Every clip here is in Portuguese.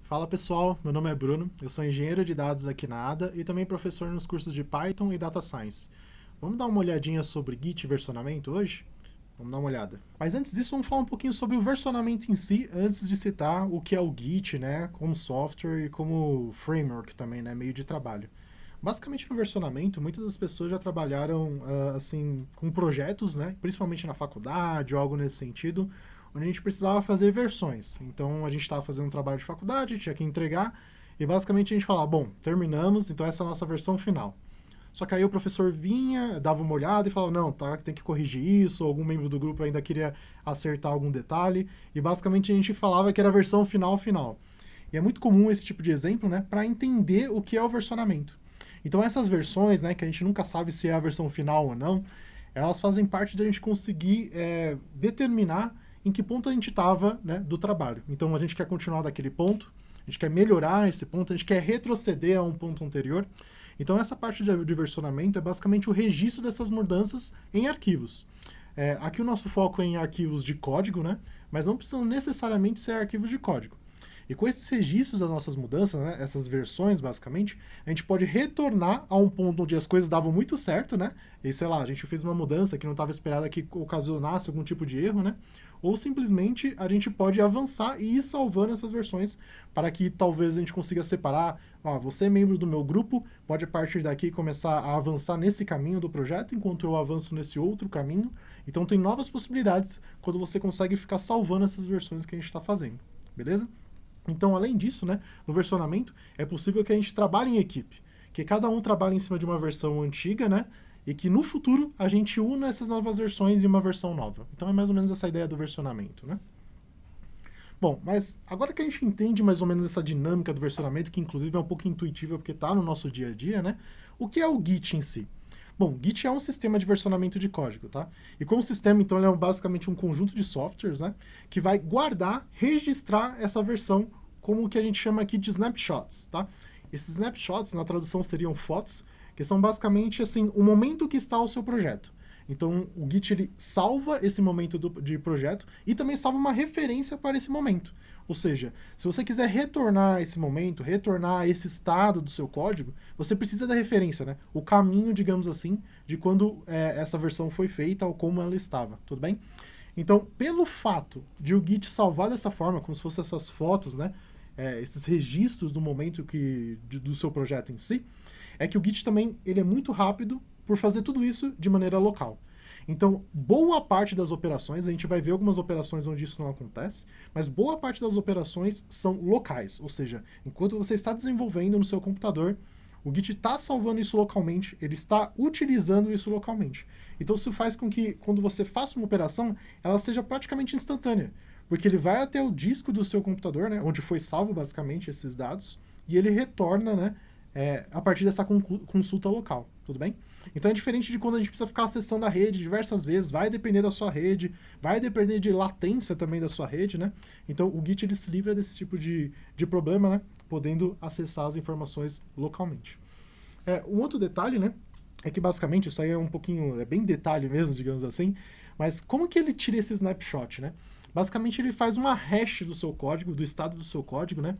Fala pessoal, meu nome é Bruno, eu sou engenheiro de dados aqui na ADA e também professor nos cursos de Python e Data Science. Vamos dar uma olhadinha sobre Git e versionamento hoje? Vamos dar uma olhada. Mas antes disso, vamos falar um pouquinho sobre o versionamento em si, antes de citar o que é o Git, né, como software e como framework também, né, meio de trabalho. Basicamente, no versionamento, muitas das pessoas já trabalharam assim com projetos, né, principalmente na faculdade ou algo nesse sentido, onde a gente precisava fazer versões. Então, a gente estava fazendo um trabalho de faculdade, tinha que entregar, e basicamente a gente falava, bom, terminamos, então essa é a nossa versão final. Só que aí o professor vinha, dava uma olhada e falava, não, tá, tem que corrigir isso, ou algum membro do grupo ainda queria acertar algum detalhe, e basicamente a gente falava que era a versão final. E é muito comum esse tipo de exemplo, né, para entender o que é o versionamento. Então essas versões, né, que a gente nunca sabe se é a versão final ou não, elas fazem parte da gente conseguir determinar em que ponto a gente estava, né, do trabalho. Então a gente quer continuar daquele ponto, a gente quer melhorar esse ponto, a gente quer retroceder a um ponto anterior. Então essa parte de versionamento é basicamente o registro dessas mudanças em arquivos. Aqui o nosso foco é em arquivos de código, né, mas não precisam necessariamente ser arquivos de código. E com esses registros das nossas mudanças, né, essas versões, basicamente, a gente pode retornar a um ponto onde as coisas davam muito certo, né? E sei lá, a gente fez uma mudança que não estava esperada que ocasionasse algum tipo de erro, né? Ou simplesmente a gente pode avançar e ir salvando essas versões para que talvez a gente consiga separar. Você é membro do meu grupo, pode a partir daqui começar a avançar nesse caminho do projeto, enquanto eu avanço nesse outro caminho. Então tem novas possibilidades quando você consegue ficar salvando essas versões que a gente está fazendo, beleza? Então, além disso, né, no versionamento, é possível que a gente trabalhe em equipe, que cada um trabalhe em cima de uma versão antiga, né, e que no futuro a gente una essas novas versões em uma versão nova. Então é mais ou menos essa ideia do versionamento, né? Bom, mas agora que a gente entende mais ou menos essa dinâmica do versionamento, que inclusive é um pouco intuitiva porque está no nosso dia a dia, né, o que é o Git em si? Bom, Git é um sistema de versionamento de código, tá? E como sistema, então, ele é basicamente um conjunto de softwares, né? Que vai guardar, registrar essa versão como o que a gente chama aqui de snapshots, tá? Esses snapshots, na tradução, seriam fotos, que são basicamente, assim, o momento que está o seu projeto. Então, o Git, ele salva esse momento de projeto e também salva uma referência para esse momento. Ou seja, se você quiser retornar esse momento, retornar esse estado do seu código, você precisa da referência, né? O caminho, digamos assim, de quando essa versão foi feita ou como ela estava, tudo bem? Então, pelo fato de o Git salvar dessa forma, como se fossem essas fotos, né? Esses registros do momento do seu projeto em si, é que o Git também ele é muito rápido por fazer tudo isso de maneira local. Então, boa parte das operações, a gente vai ver algumas operações onde isso não acontece, mas boa parte das operações são locais, ou seja, enquanto você está desenvolvendo no seu computador, o Git está salvando isso localmente, ele está utilizando isso localmente. Então, isso faz com que, quando você faça uma operação, ela seja praticamente instantânea, porque ele vai até o disco do seu computador, né, onde foi salvo basicamente esses dados, e ele retorna, né, a partir dessa consulta local, tudo bem? Então é diferente de quando a gente precisa ficar acessando a rede diversas vezes, vai depender da sua rede, vai depender de latência também da sua rede, né? Então o Git ele se livra desse tipo de problema, né? Podendo acessar as informações localmente. Um outro detalhe, né? É que basicamente isso aí é um pouquinho, é bem detalhe mesmo, digamos assim, mas como que ele tira esse snapshot, né? Basicamente ele faz uma hash do seu código, do estado do seu código, né?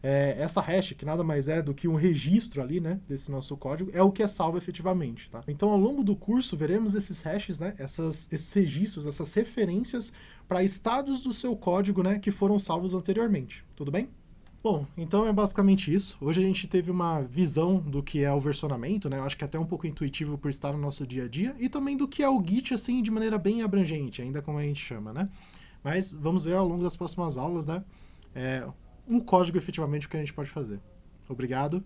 Essa hash, que nada mais é do que um registro ali, né, desse nosso código, é o que é salvo efetivamente, tá? Então, ao longo do curso, veremos esses hashes, né, esses registros, essas referências para estados do seu código, né, que foram salvos anteriormente, tudo bem? Bom, então é basicamente isso. Hoje a gente teve uma visão do que é o versionamento, né? Eu acho que é até um pouco intuitivo por estar no nosso dia a dia, e também do que é o Git, assim, de maneira bem abrangente, ainda como a gente chama, né? Mas vamos ver ao longo das próximas aulas, né? Um código efetivamente o que a gente pode fazer. Obrigado